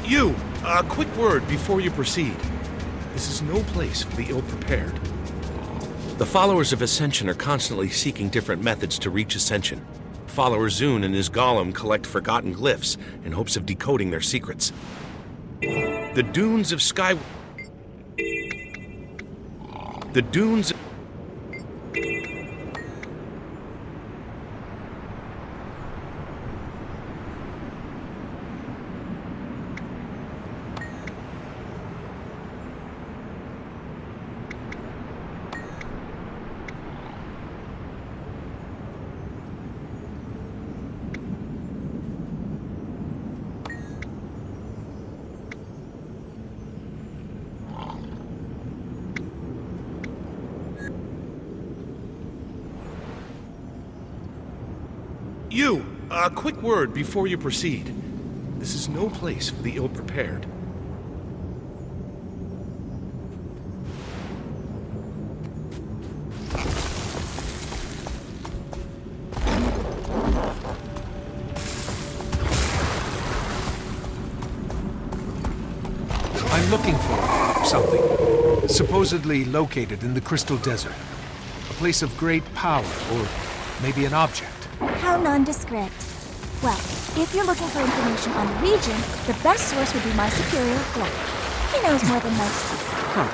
You, a quick word before you proceed. This is no place for the ill-prepared. The followers of Ascension are constantly seeking different methods to reach Ascension. Follower Zune and his golem collect forgotten glyphs in hopes of decoding their secrets. The dunes of Sky... The dunes... You, a quick word before you proceed. This is no place for the ill-prepared. I'm looking for something, supposedly located in the Crystal Desert. A place of great power, or maybe an object. How nondescript. Well, if you're looking for information on the region, the best source would be my superior, Fleck. He knows more than most. Huh.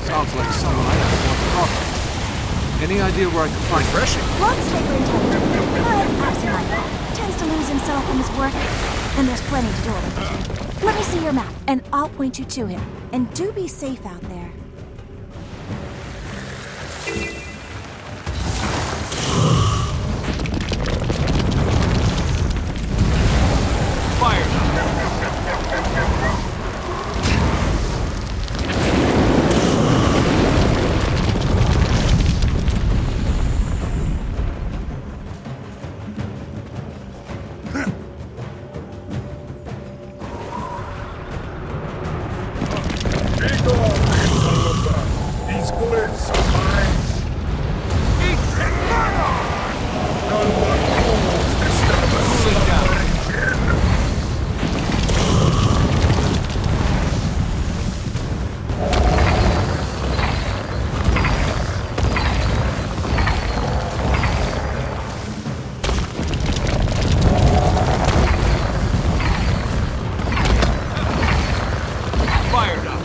Sounds like someone I don't want to talk to. Any idea where I can find refreshing? Fleck's hyper-intelligent, but absent-minded. Tends to lose himself in his work, and there's plenty to do with it. Let me see your map, and I'll point you to him. And do be safe out there. These bullets are mine. Eat murder! No one holds this stubborn Fired up!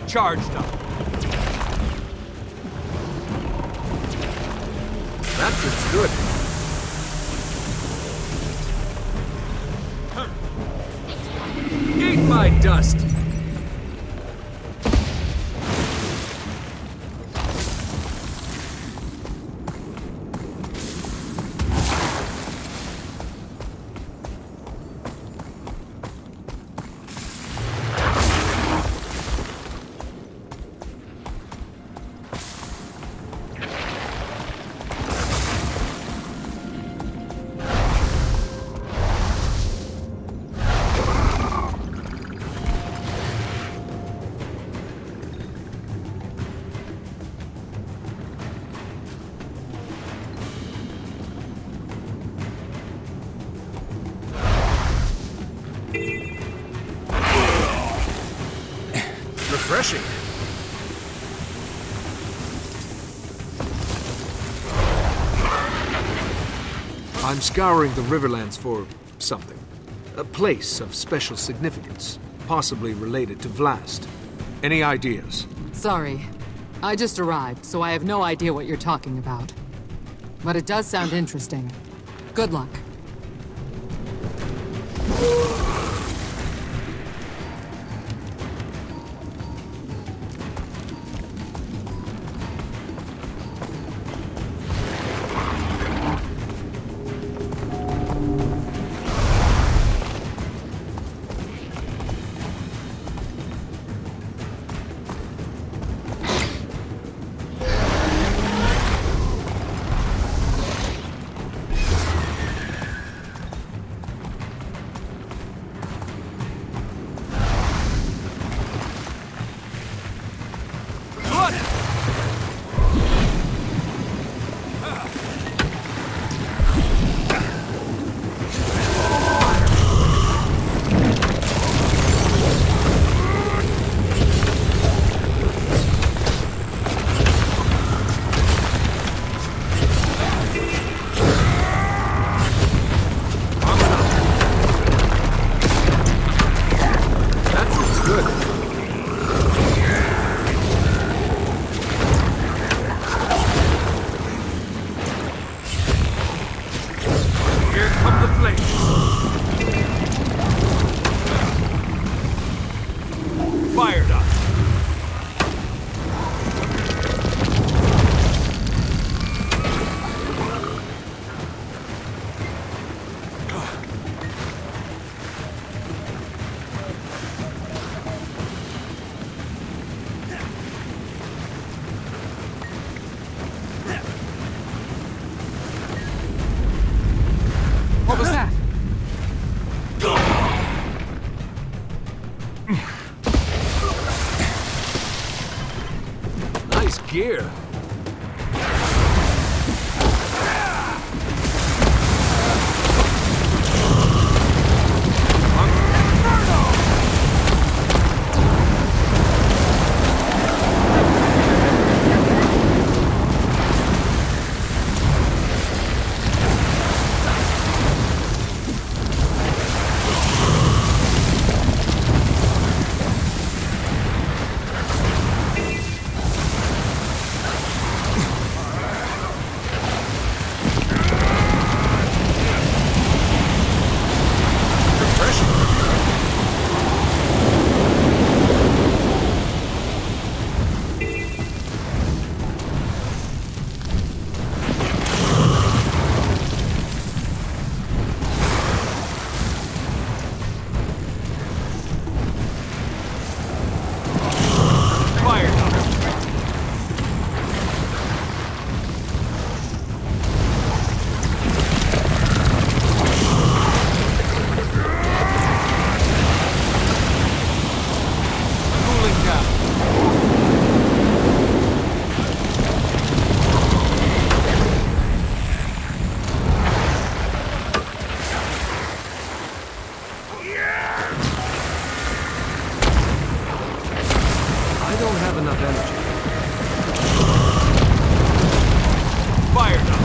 Charged up. That feels good. Eat my dust! Refreshing. I'm scouring the Riverlands for something. A place of special significance, possibly related to Vlast. Any ideas? Sorry. I just arrived, so I have no idea what you're talking about. But it does sound interesting. Good luck. come the flames! Fired up! What was that? Nice gear. I don't have enough energy. Fired up!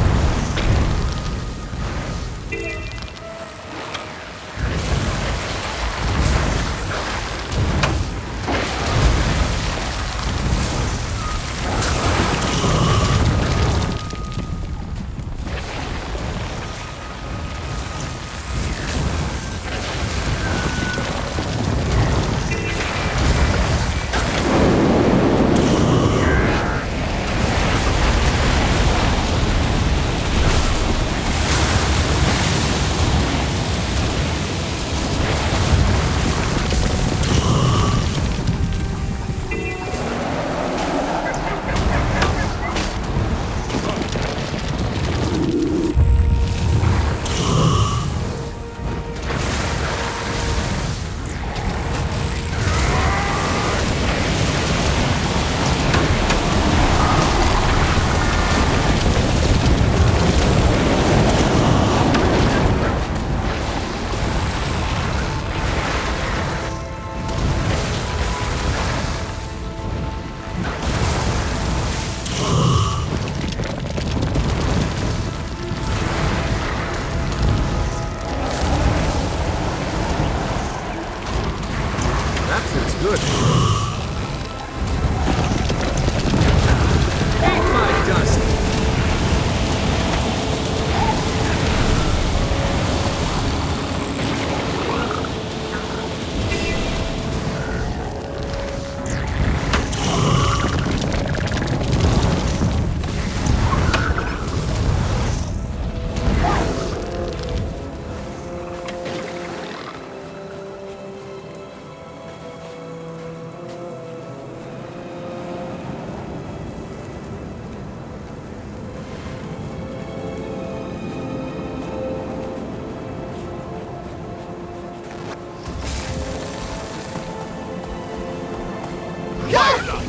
Good. Eat my dust!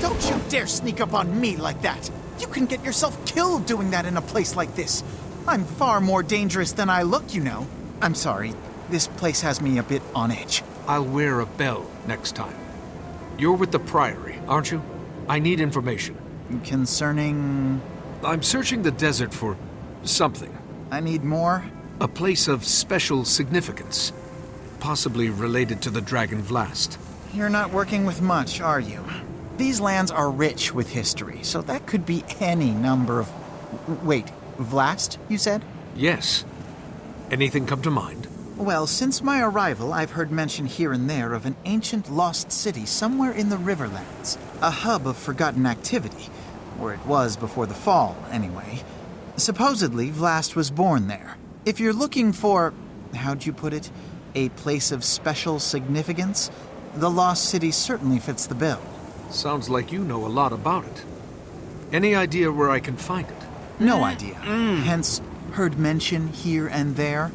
Don't you dare sneak up on me like that! You can get yourself killed doing that in a place like this. I'm far more dangerous than I look, you know. I'm sorry. This place has me a bit on edge. I'll wear a bell next time. You're with the Priory, aren't you? I need information. Concerning... I'm searching the desert for something. I need more? A place of special significance. Possibly related to the Dragon Vlast. You're not working with much, are you? These lands are rich with history, so that could be any number of... Wait, Vlast, you said? Yes. Anything come to mind? Well, since my arrival, I've heard mention here and there of an ancient lost city somewhere in the Riverlands. A hub of forgotten activity. Or it was before the fall, anyway. Supposedly, Vlast was born there. If you're looking for, how'd you put it, a place of special significance, the lost city certainly fits the bill. Sounds like you know a lot about it. Any idea where I can find it? No idea. Hence, heard mention here and there.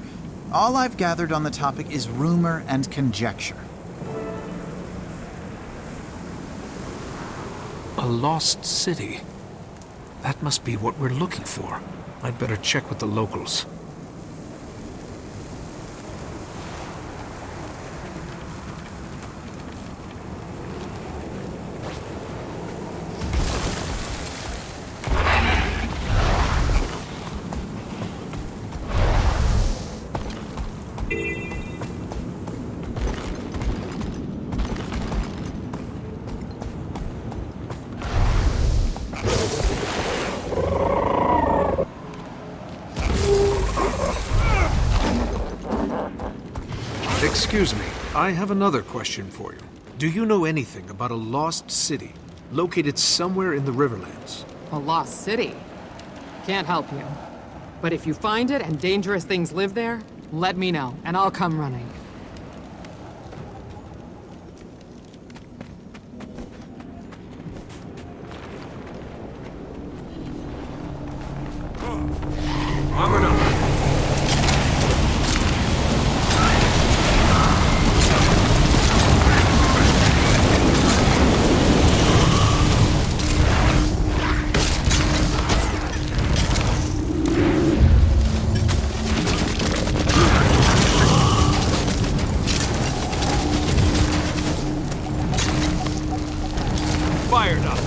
All I've gathered on the topic is rumor and conjecture. A lost city. That must be what we're looking for. I'd better check with the locals. Excuse me, I have another question for you. Do you know anything about a lost city located somewhere in the Riverlands? A lost city? Can't help you. But if you find it and dangerous things live there, let me know, and I'll come running. Armored up. Fired up.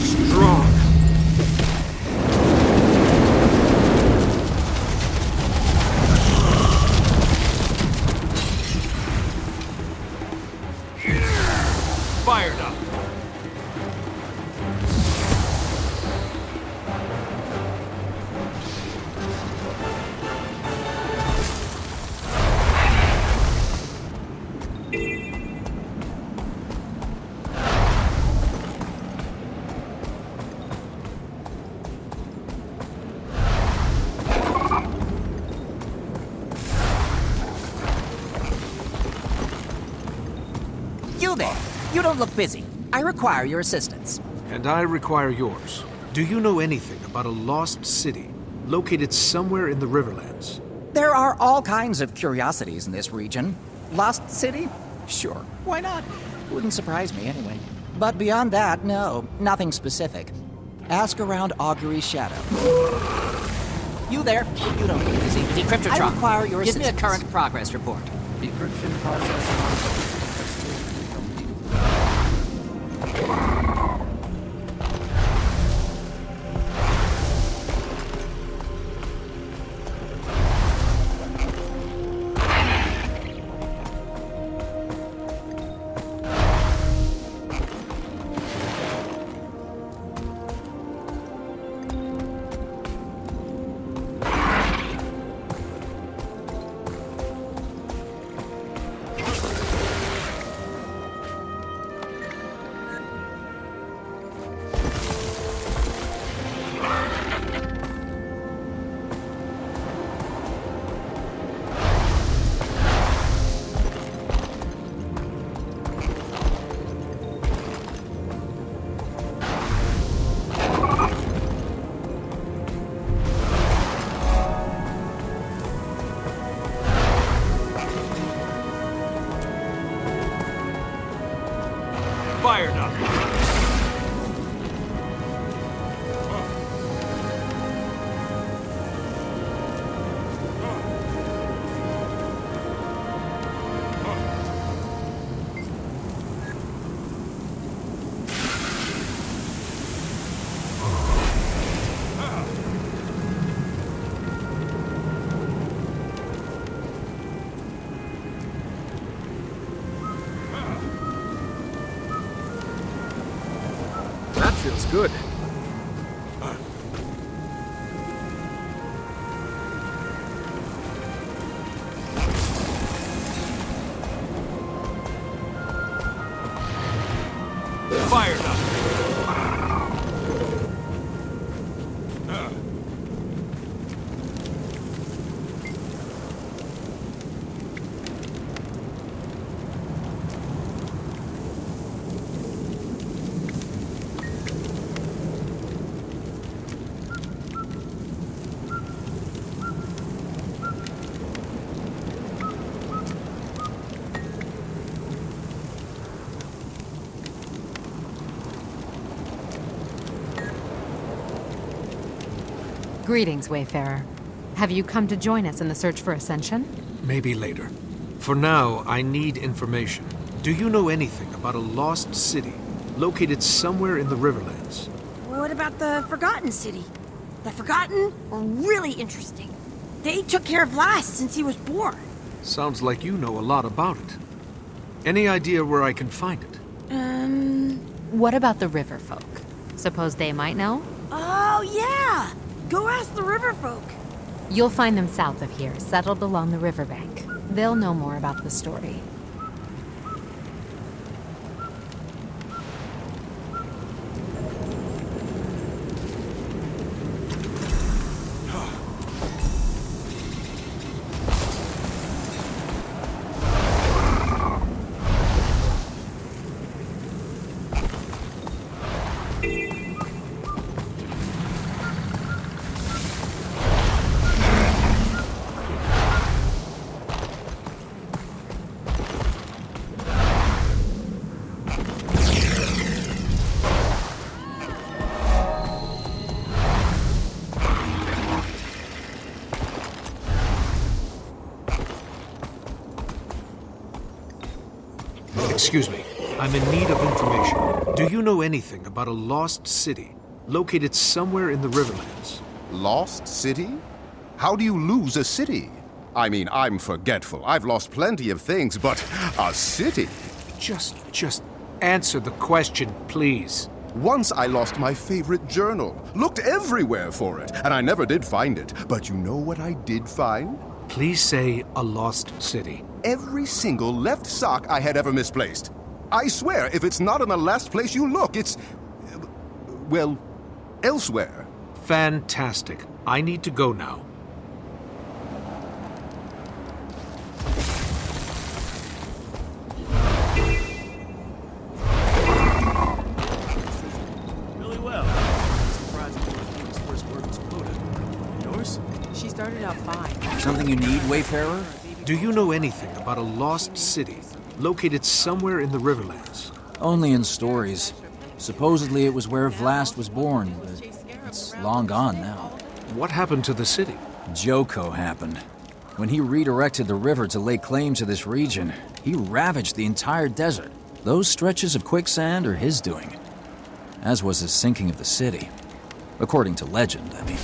Strong. Fired up. You there! You don't look busy. I require your assistance. And I require yours. Do you know anything about a lost city located somewhere in the Riverlands? There are all kinds of curiosities in this region. Lost City? Sure, why not? Wouldn't surprise me anyway. But beyond that, no, nothing specific. Ask around Augury's shadow. You there? You don't look busy. Decryptotron. I require your assistance. Give me a current progress report. Decryption process. Sounds good. Fired up. Greetings, Wayfarer. Have you come to join us in the search for Ascension? Maybe later. For now, I need information. Do you know anything about a lost city located somewhere in the Riverlands? What about the Forgotten City? The Forgotten are really interesting. They took care of Last since he was born. Sounds like you know a lot about it. Any idea where I can find it? What about the river folk? Suppose they might know? Oh, yeah! Go ask the river folk. You'll find them south of here, settled along the riverbank. They'll know more about the story. Excuse me. I'm in need of information. Do you know anything about a lost city located somewhere in the Riverlands? Lost city? How do you lose a city? I mean, I'm forgetful. I've lost plenty of things, but a city? Just answer the question, please. Once I lost my favorite journal. Looked everywhere for it, and I never did find it. But you know what I did find? Please say a lost city. Every single left sock I had ever misplaced. I swear, if it's not in the last place you look, it's... well, elsewhere. Fantastic. I need to go now. Really well. Surprised his first word exploded. Yours? She started out fine. Something you need, Wayfarer? Do you know anything about a lost city located somewhere in the Riverlands? Only in stories. Supposedly it was where Vlast was born, but it's long gone now. What happened to the city? Joko happened. When he redirected the river to lay claim to this region, he ravaged the entire desert. Those stretches of quicksand are his doing, as was his sinking of the city. According to legend, I mean.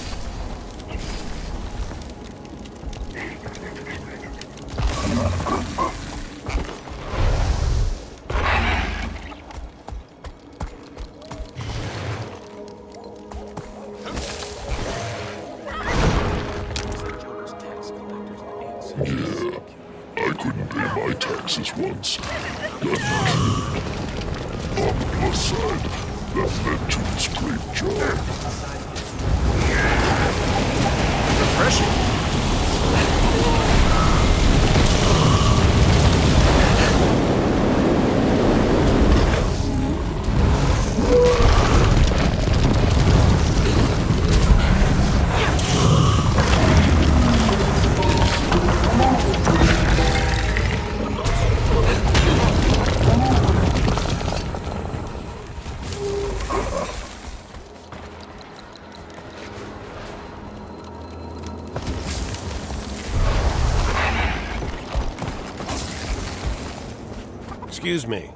I couldn't pay my taxes once. Got the key. On the plus side, that led to this great job. Refreshing. Excuse me.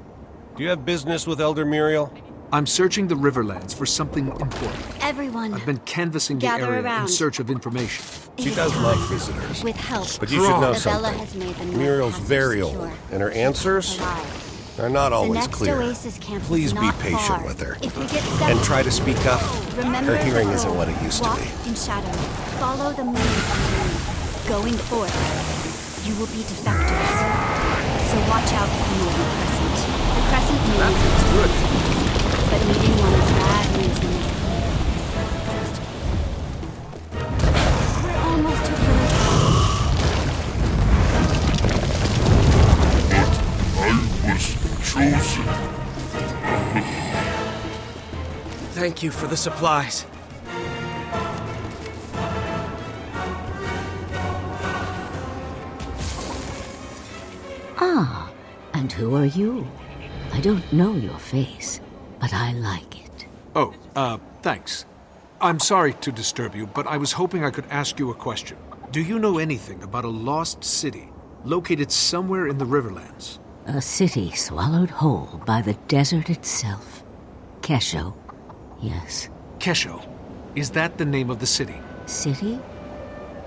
Do you have business with Elder Muriel? I'm searching the Riverlands for something important. Everyone, I've been canvassing the gather area around. in search of information. She does love visitors. with help, But you should know Isabella something. has made the North Muriel's Passage very old, secure. and her answers? Alive. are not The always next clear. Oasis camp is Please be not patient far. with her. If we get And separated, try to speak up. remember Her hearing the isn't goal. what it used to Walk be. in shadow. Follow the moon from the moon. Going forth, you will be defectors. So watch out for the Northern Crescent. The Crescent moon is good, but meeting one is bad news in it. We're almost to Village. I was chosen. Thank you for the supplies. Ah, and who are you? I don't know your face, but I like it. Oh, thanks. I'm sorry to disturb you, but I was hoping I could ask you a question. Do you know anything about a lost city located somewhere in the Riverlands? A city swallowed whole by the desert itself. Kesho. Yes. Kesho. Is that the name of the city? City?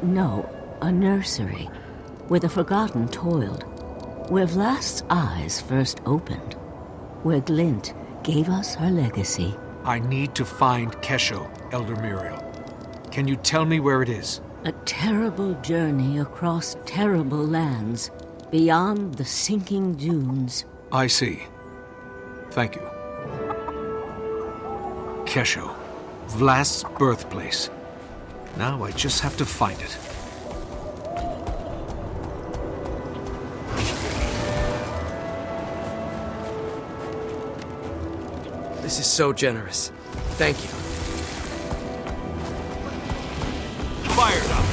No, a nursery, where the forgotten toiled. Where Vlast's eyes first opened. Where Glint gave us her legacy. I need to find Kesho, Elder Muriel. Can you tell me where it is? A terrible journey across terrible lands, beyond the sinking dunes. I see. Thank you. Kesho, Vlast's birthplace. Now I just have to find it. This is so generous. Thank you. Fired up!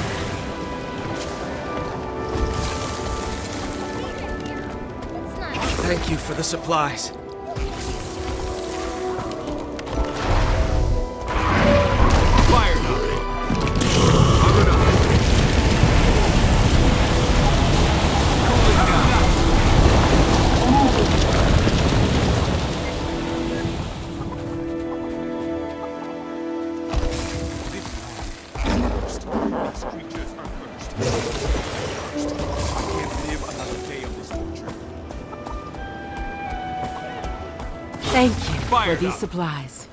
Thank you for the supplies. Fired up! Covered up! Cooling down! These creatures are cursed. I can't live another day of this torture. Thank you Fired for these up. supplies.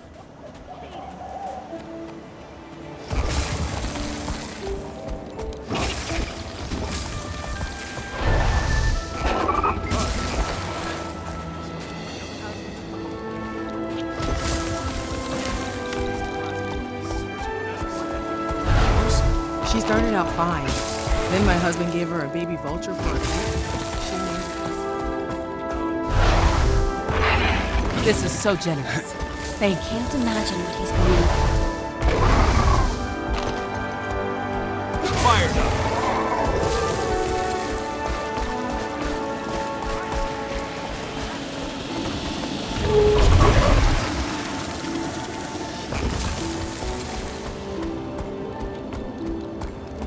She started out fine. Then my husband gave her a baby vulture for a gift. She named This is so generous. Thank you. Can't imagine what he's going through. Fired up!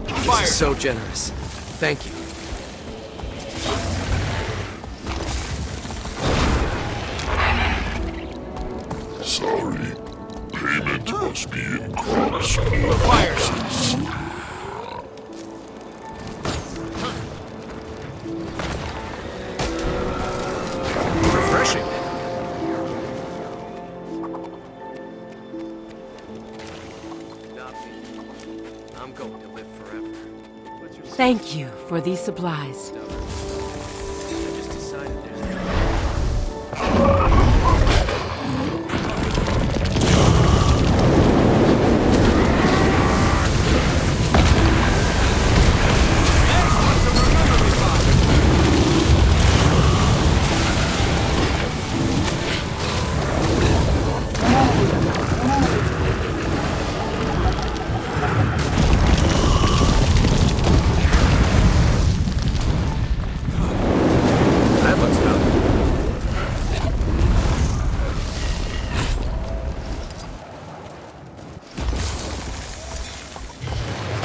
This is so generous. Thank you. Sorry. Payment must be in crops or Fire! boxes. Refreshing. Not me. I'm going to live forever. Thank you for these supplies. I just decided there's that looks good.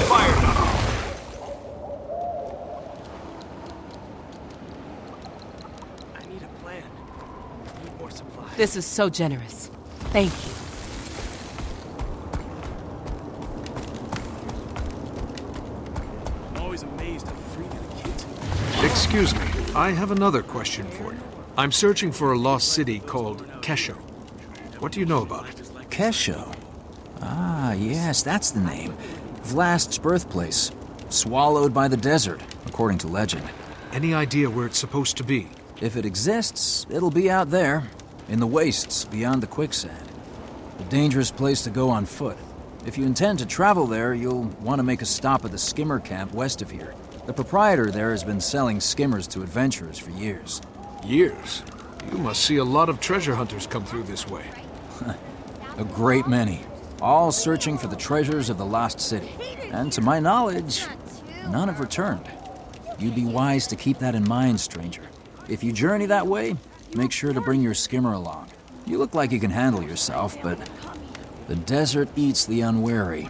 Fired up! I need a plan. I need more supplies. This is so generous. Thank you. I'm always amazed how free the kids. Excuse me, I have another question for you. I'm searching for a lost city called Kesho. What do you know about it? Kesho? Ah, yes, that's the name. Vlast's birthplace. Swallowed by the desert, according to legend. Any idea where it's supposed to be? If it exists, it'll be out there, in the wastes beyond the quicksand. A dangerous place to go on foot. If you intend to travel there, you'll want to make a stop at the skimmer camp west of here. The proprietor there has been selling skimmers to adventurers for years. Years? You must see a lot of treasure hunters come through this way. A great many. All searching for the treasures of the lost city. And to my knowledge, none have returned. You'd be wise to keep that in mind, stranger. If you journey that way, make sure to bring your skimmer along. You look like you can handle yourself, but the desert eats the unwary.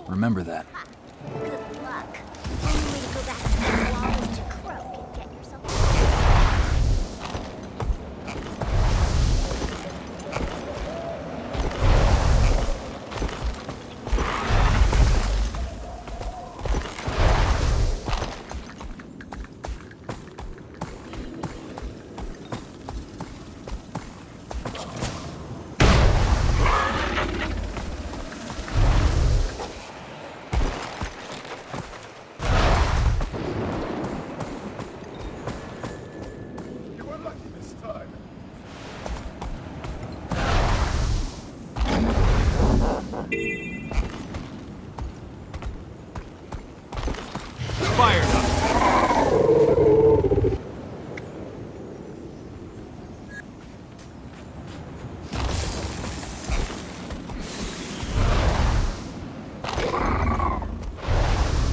Remember that.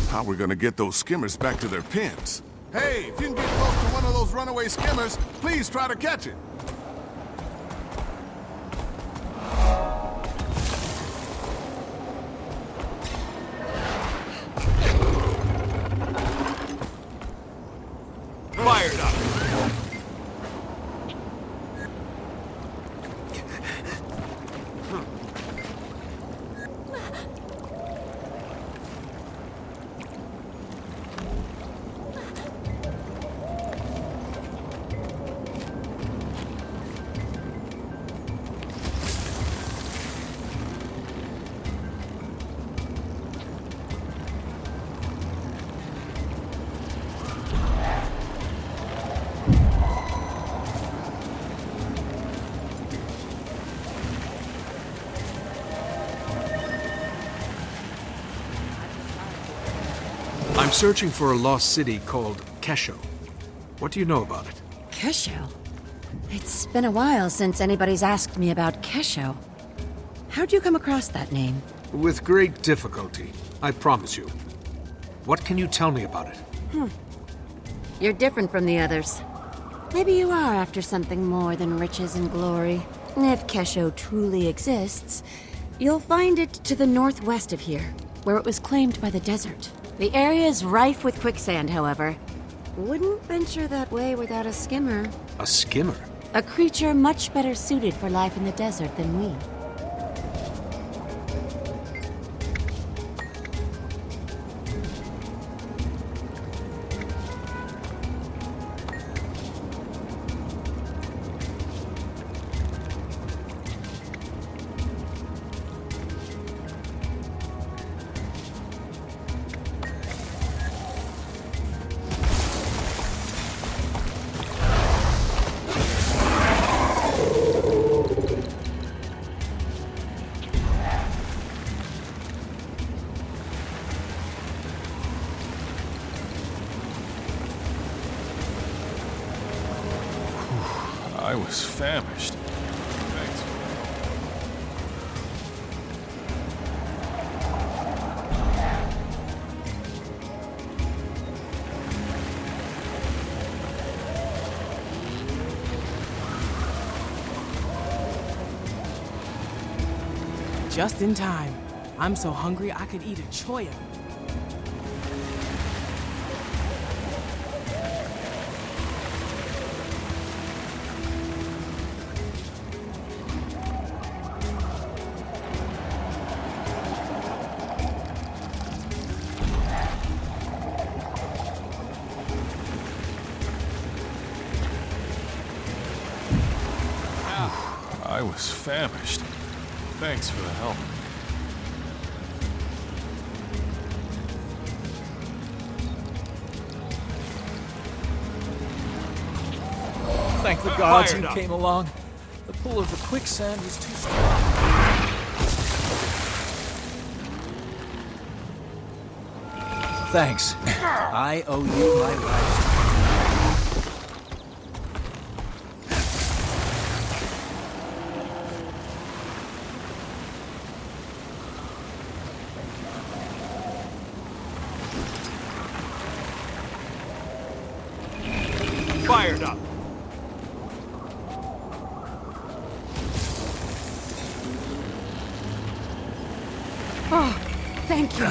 How we're gonna get those skimmers back to their pens? Hey, if you can get close to one of those runaway skimmers, please try to catch it. Fired up! I'm searching for a lost city called Kesho. What do you know about it? Kesho? It's been a while since anybody's asked me about Kesho. How'd you come across that name? With great difficulty, I promise you. What can you tell me about it? You're different from the others. Maybe you are after something more than riches and glory. If Kesho truly exists, you'll find it to the northwest of here, where it was claimed by the desert. The area is rife with quicksand, however. Wouldn't venture that way without a skimmer. A skimmer? A creature much better suited for life in the desert than we. I was famished. Thanks. Just in time. I'm so hungry I could eat a choya. I was famished. Thanks for the help. Thank the gods you came along. The pull of the quicksand was too strong. Thanks. I owe you my life. Fired up. Oh, thank you.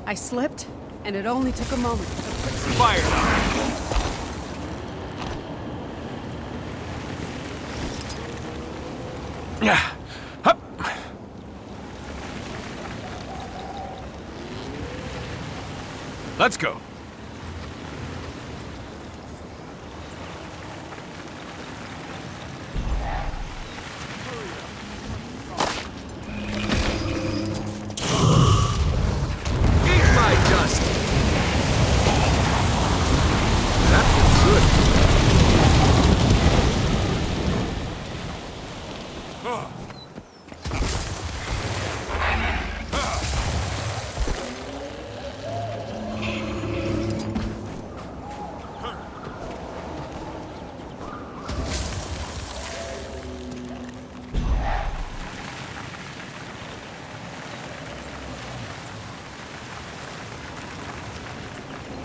I slipped, and it only took a moment. Fired up. Yeah. Hup. Let's go.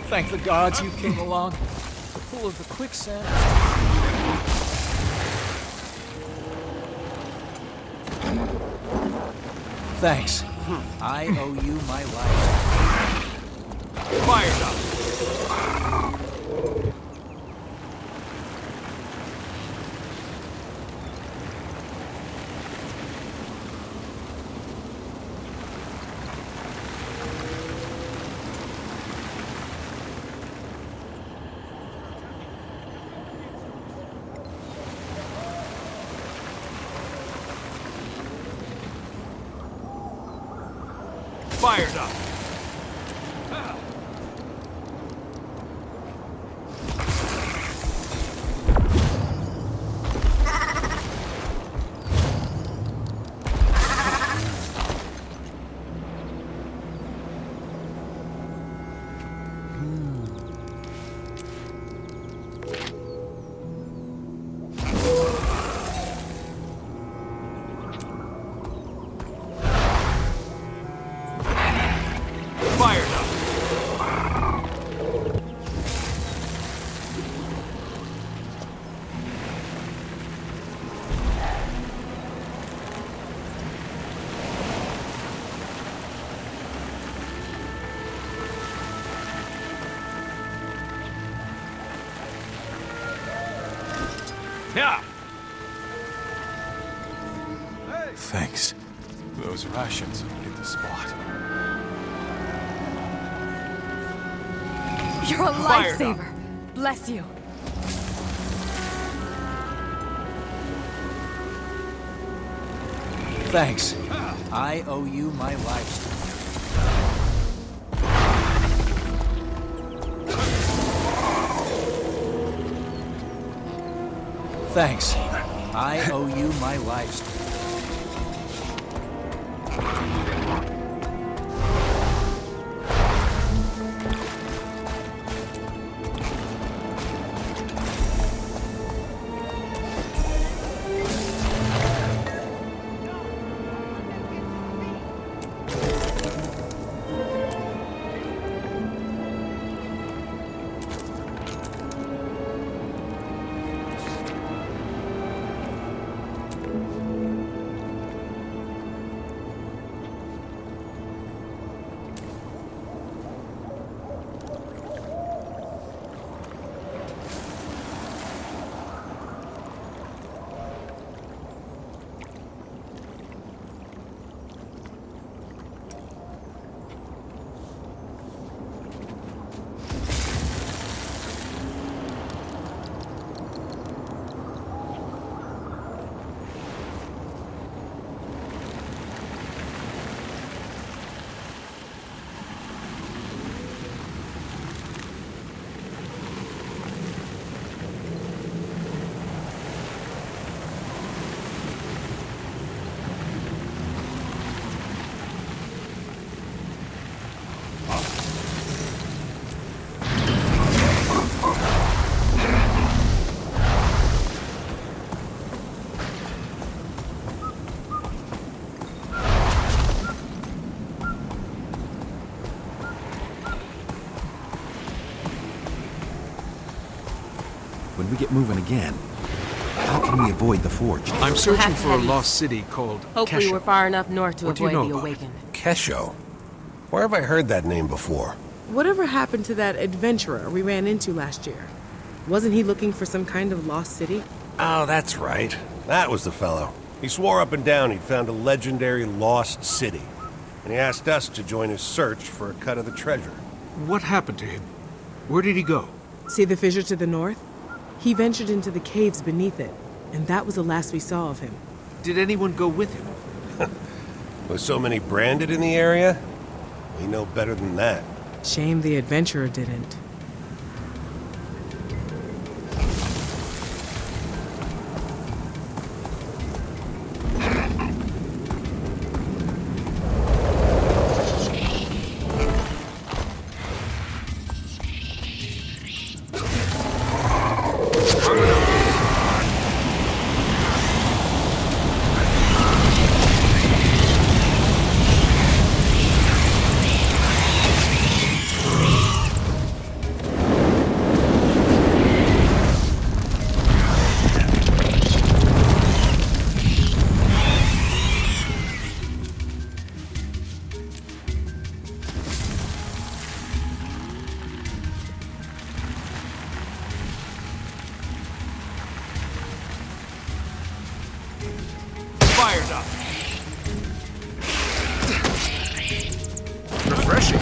Thank the gods you came along. The pull of the quicksand. Thanks. I owe you my life. Fired up. Fired up. Fired up. Yeah. Thanks. Those rations will hit the spot. You're a Fired lifesaver. Bless you. Thanks. I owe you my life. Thanks. I owe you my life. when we get moving again, how can we avoid the Forge? I'm We'll searching have to for a head lost east. city called Hopefully Kesho. we're far enough north to What do you avoid know the about it? Awakened. Kesho? Where have I heard that name before? Whatever happened to that adventurer we ran into last year? Wasn't he looking for some kind of lost city? Oh, that's right. That was the fellow. He swore up and down he'd found a legendary lost city. And he asked us to join his search for a cut of the treasure. What happened to him? Where did he go? See the fissure to the north? He ventured into the caves beneath it, and that was the last we saw of him. Did anyone go with him? With so many branded in the area, we know better than that. Shame the adventurer didn't. Fired up. Refreshing.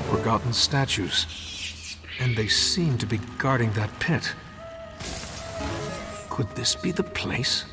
Forgotten statues. And they seem to be guarding that pit. Could this be the place?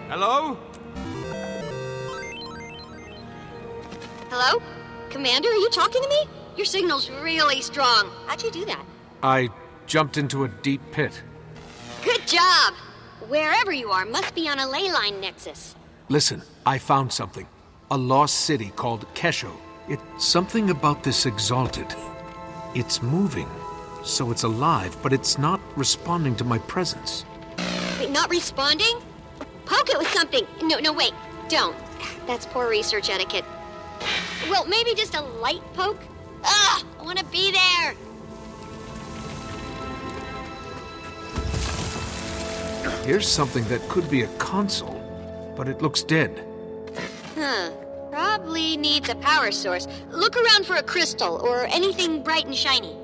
Hello? Hello? Commander, are you talking to me? Your signal's really strong. How'd you do that? I jumped into a deep pit. Good job! Wherever you are must be on a ley line nexus. Listen, I found something. A lost city called Kesho. It's something about this exalted. It's moving, so it's alive, but it's not responding to my presence. Wait, not responding? Poke it with something. No, wait. Don't. That's poor research etiquette. Well, maybe just a light poke? Ugh! I want to be there! Here's something that could be a console, but it looks dead. Huh. Probably needs a power source. Look around for a crystal or anything bright and shiny.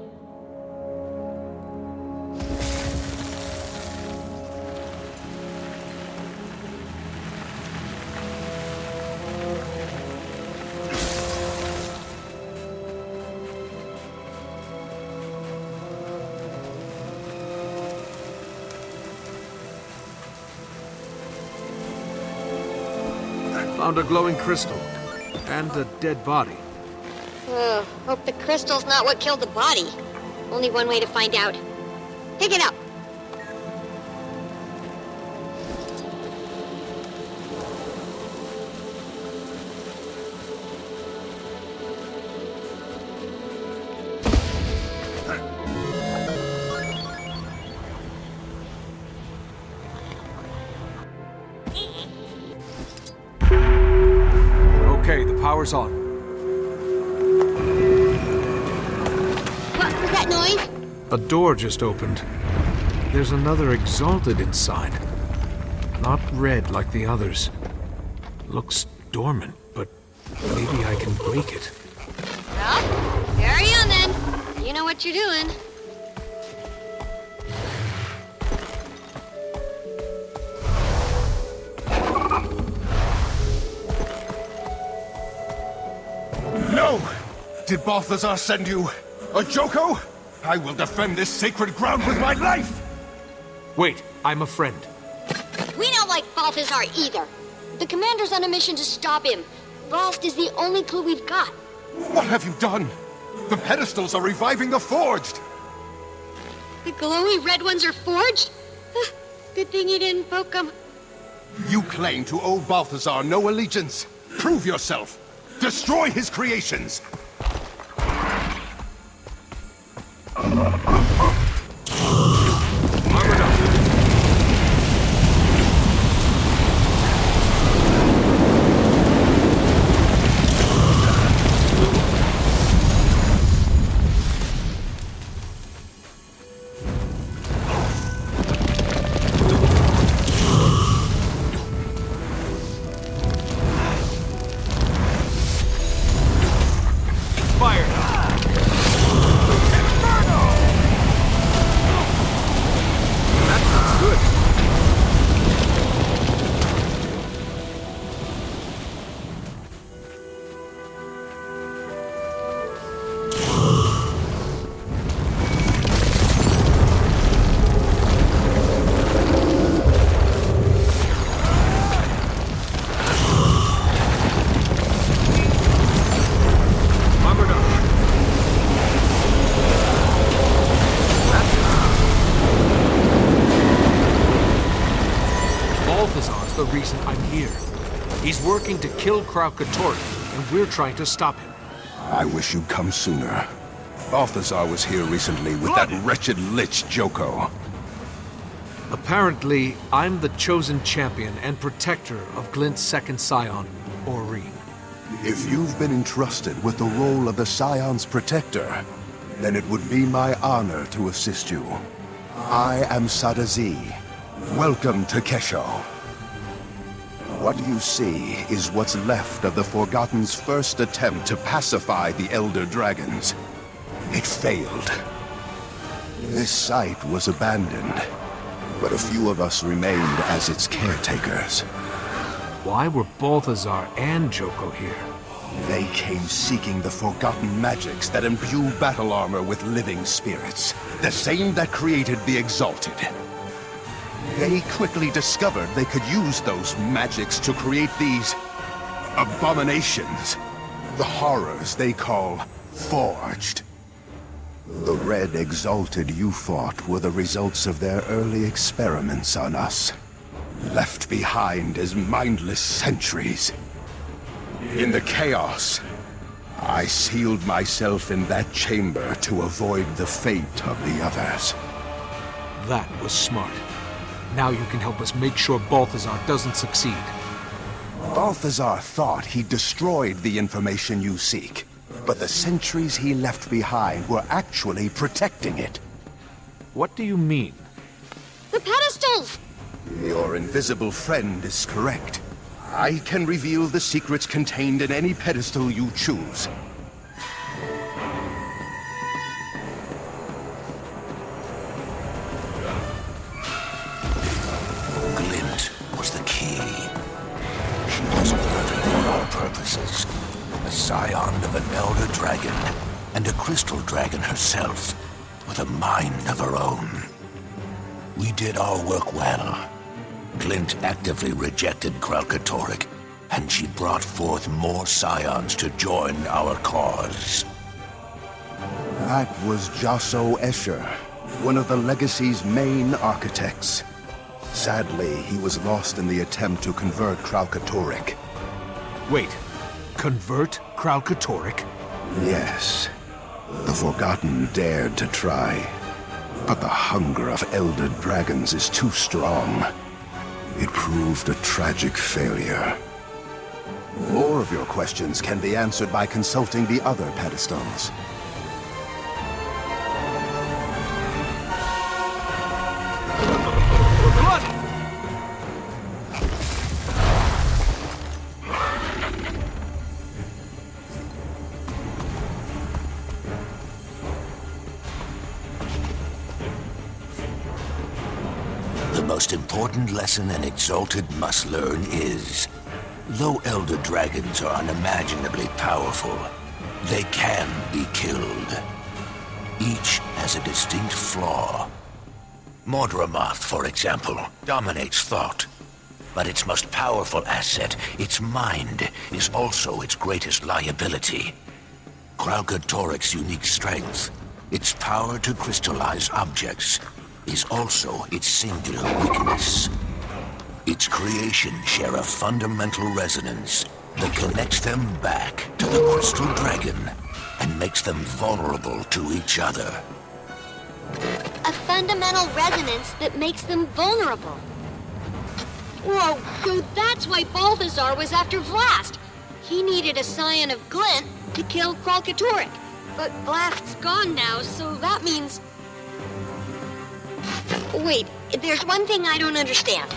Found a glowing crystal. And a dead body. Hope the crystal's not what killed the body. Only one way to find out. Pick it up. Okay, the power's on. What was that noise? A door just opened. There's another Exalted inside. Not red like the others. Looks dormant, but maybe I can break it. Well, carry on then. You know what you're doing. No! Did Balthazar send you a Joko? I will defend this sacred ground with my life! Wait, I'm a friend. We don't like Balthazar either. The commander's on a mission to stop him. Frost is the only clue we've got. What have you done? The pedestals are reviving the Forged! The glowy red ones are forged? Good thing you didn't poke them. You claim to owe Balthazar no allegiance. Prove yourself. Destroy his creations. Balthazar's the reason I'm here. He's working to kill Kralkatorri, and we're trying to stop him. I wish you'd come sooner. Balthazar was here recently with that wretched lich Joko. Apparently, I'm the chosen champion and protector of Glint's second scion, Aurene. If you've been entrusted with the role of the Scion's protector, then it would be my honor to assist you. I am Sadazi. Welcome to Kesho. What you see is what's left of the Forgotten's first attempt to pacify the Elder Dragons. It failed. This site was abandoned, but a few of us remained as its caretakers. Why were Balthazar and Joko here? They came seeking the forgotten magics that imbue battle armor with living spirits, the same that created the Exalted. They quickly discovered they could use those magics to create these abominations, the horrors they call Forged. The Red Exalted you fought were the results of their early experiments on us, left behind as mindless sentries. In the chaos, I sealed myself in that chamber to avoid the fate of the others. That was smart. Now you can help us make sure Balthazar doesn't succeed. Balthazar thought he destroyed the information you seek, but the sentries he left behind were actually protecting it. What do you mean? The pedestals! Your invisible friend is correct. I can reveal the secrets contained in any pedestal you choose. Glint was the key. She was perfect for all purposes. A scion of an elder dragon, and a crystal dragon herself, with a mind of her own. We did our work well. Glint actively rejected Kralkatorri, and she brought forth more scions to join our cause. That was Jasso Escher, one of the Legacy's main architects. Sadly, he was lost in the attempt to convert Kralkatorrik. Wait, convert Kralkatorrik? Yes. The Forgotten dared to try, but the hunger of elder dragons is too strong. It proved a tragic failure. More of your questions can be answered by consulting the other pedestals. The most important lesson an Exalted must learn is, though Elder Dragons are unimaginably powerful, they can be killed. Each has a distinct flaw. Mordramoth, for example, dominates thought. But its most powerful asset, its mind, is also its greatest liability. Kralkatorrik's unique strength, its power to crystallize objects, is also its singular weakness. Its creations share a fundamental resonance that connects them back to the Crystal Dragon and makes them vulnerable to each other. A fundamental resonance that makes them vulnerable. Whoa, so that's why Balthazar was after Vlast. He needed a scion of Glint to kill Kralkatorrik. But Vlast's gone now, so that means... Wait, there's one thing I don't understand.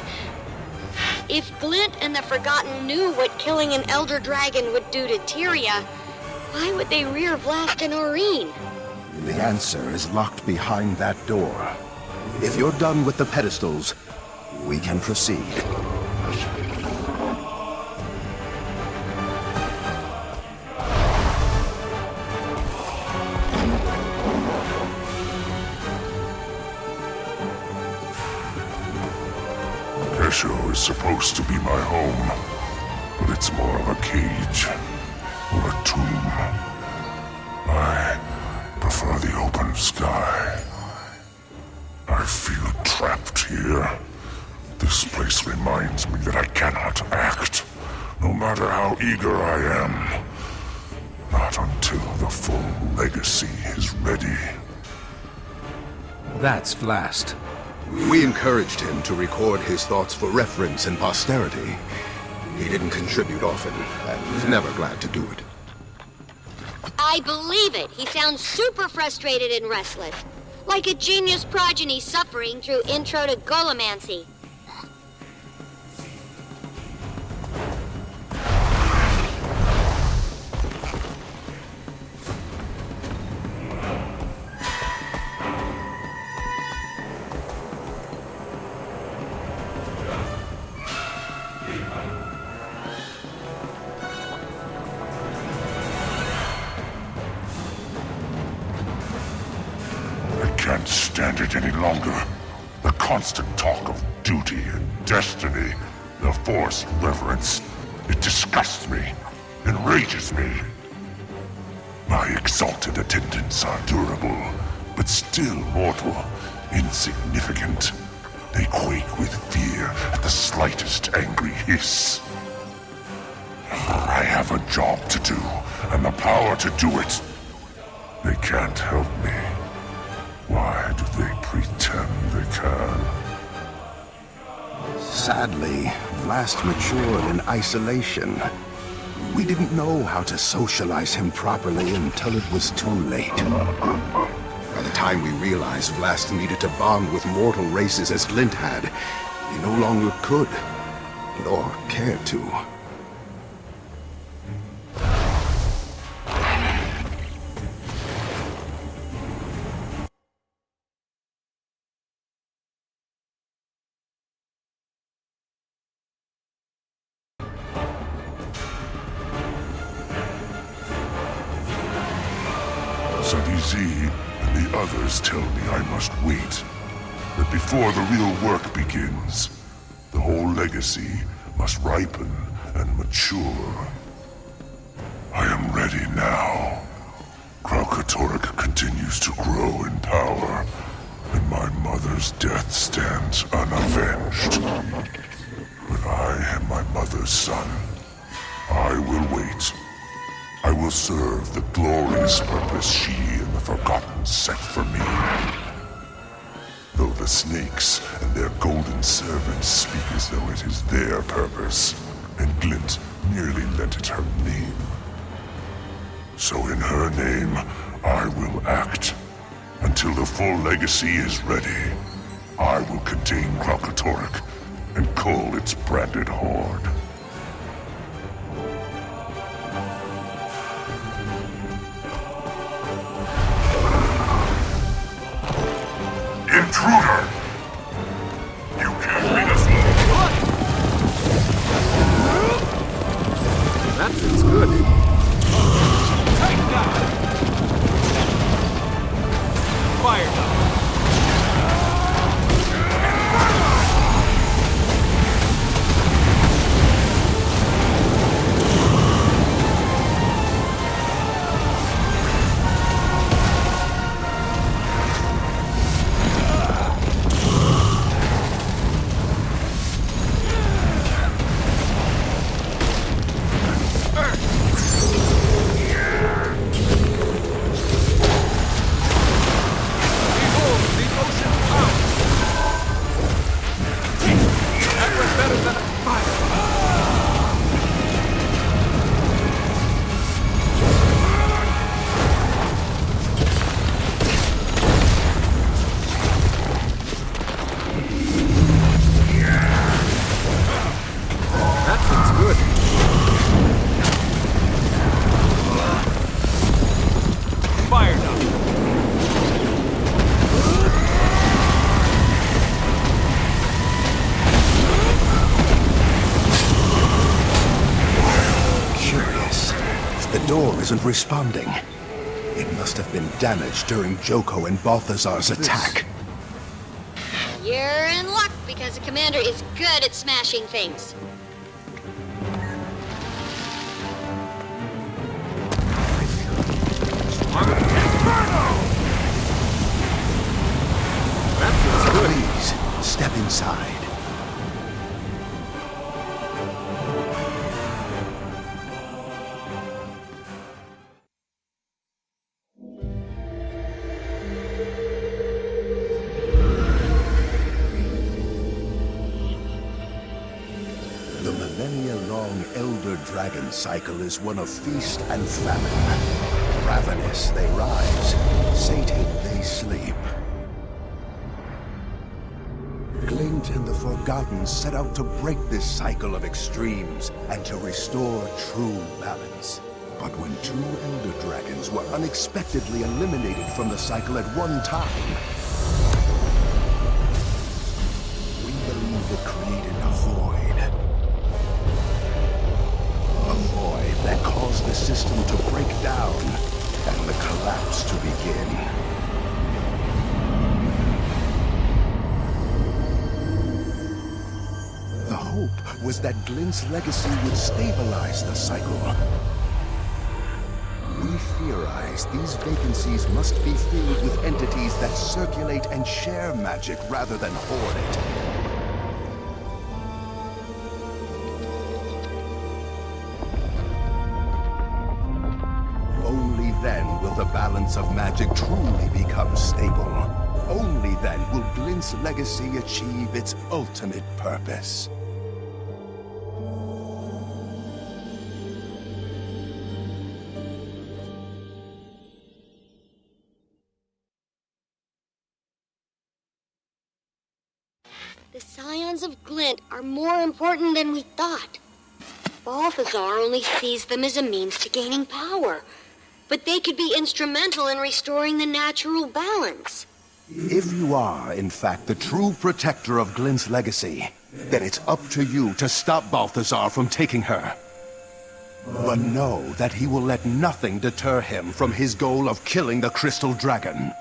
If Glint and the Forgotten knew what killing an Elder Dragon would do to Tyria, why would they rear Vlast and Aurene? The answer is locked behind that door. If you're done with the pedestals, we can proceed. Kesho is supposed to be my home, but it's more of a cage or a tomb. I prefer the open sky. I feel trapped here. This place reminds me that I cannot act, no matter how eager I am. Not until the full legacy is ready. That's Vlast. We encouraged him to record his thoughts for reference and posterity. He didn't contribute often, and was never glad to do it. I believe it. He sounds super frustrated and restless. Like a genius progeny suffering through Intro to Golomancy. I can't stand it any longer. The constant talk of duty and destiny, the forced reverence, it disgusts me, enrages me. My exalted attendants are durable, but still mortal, insignificant. They quake with fear at the slightest angry hiss. I have a job to do, and the power to do it. They can't help me. Why do they pretend they can? Sadly, Vlast matured in isolation. We didn't know how to socialize him properly until it was too late. By the time we realized Vlast needed to bond with mortal races as Glint had, he no longer could, nor cared to. Z and the others tell me I must wait. That before the real work begins, the whole legacy must ripen and mature. I am ready now. Kralkatorrik continues to grow in power, and my mother's death stands unavenged. But I am my mother's son. I will wait. I will serve the glorious purpose she and the Forgotten set for me. Though the snakes and their golden servants speak as though it is their purpose, and Glint merely lent it her name. So in her name, I will act. Until the full legacy is ready, I will contain Kralkatorrik and cull its branded horde. Intruder! You can't beat us all! That feels good. Take that! Fire! Isn't responding. It must have been damaged during Joko and Balthazar's attack. You're in luck because the commander is good at smashing things. Please, step inside. Dragon cycle is one of feast and famine. Ravenous they rise, sated they sleep. Glint and the Forgotten set out to break this cycle of extremes and to restore true balance. But when two Elder Dragons were unexpectedly eliminated from the cycle at one time, we believe it created a void. That caused the system to break down and the collapse to begin. The hope was that Glint's legacy would stabilize the cycle. We theorize these vacancies must be filled with entities that circulate and share magic rather than hoard it. Then will the balance of magic truly become stable. Only then will Glint's legacy achieve its ultimate purpose. The Scions of Glint are more important than we thought. Balthazar only sees them as a means to gaining power. But they could be instrumental in restoring the natural balance. If you are, in fact, the true protector of Glint's legacy, then it's up to you to stop Balthazar from taking her. But know that he will let nothing deter him from his goal of killing the Crystal Dragon.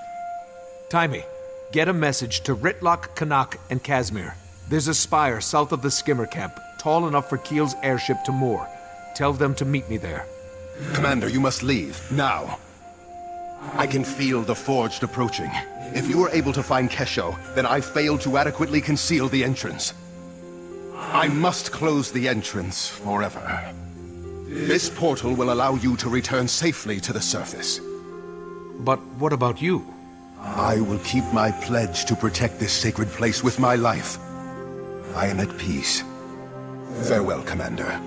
Timey, get a message to Ritlock, Kanak, and Casimir. There's a spire south of the skimmer camp. tall enough for Kiel's airship to moor. Tell them to meet me there. Commander, you must leave, now. I can feel the Forged approaching. If you are able to find Kesho, then I failed to adequately conceal the entrance. I must close the entrance forever. This portal will allow you to return safely to the surface. But what about you? I will keep my pledge to protect this sacred place with my life. I am at peace. Farewell, Commander.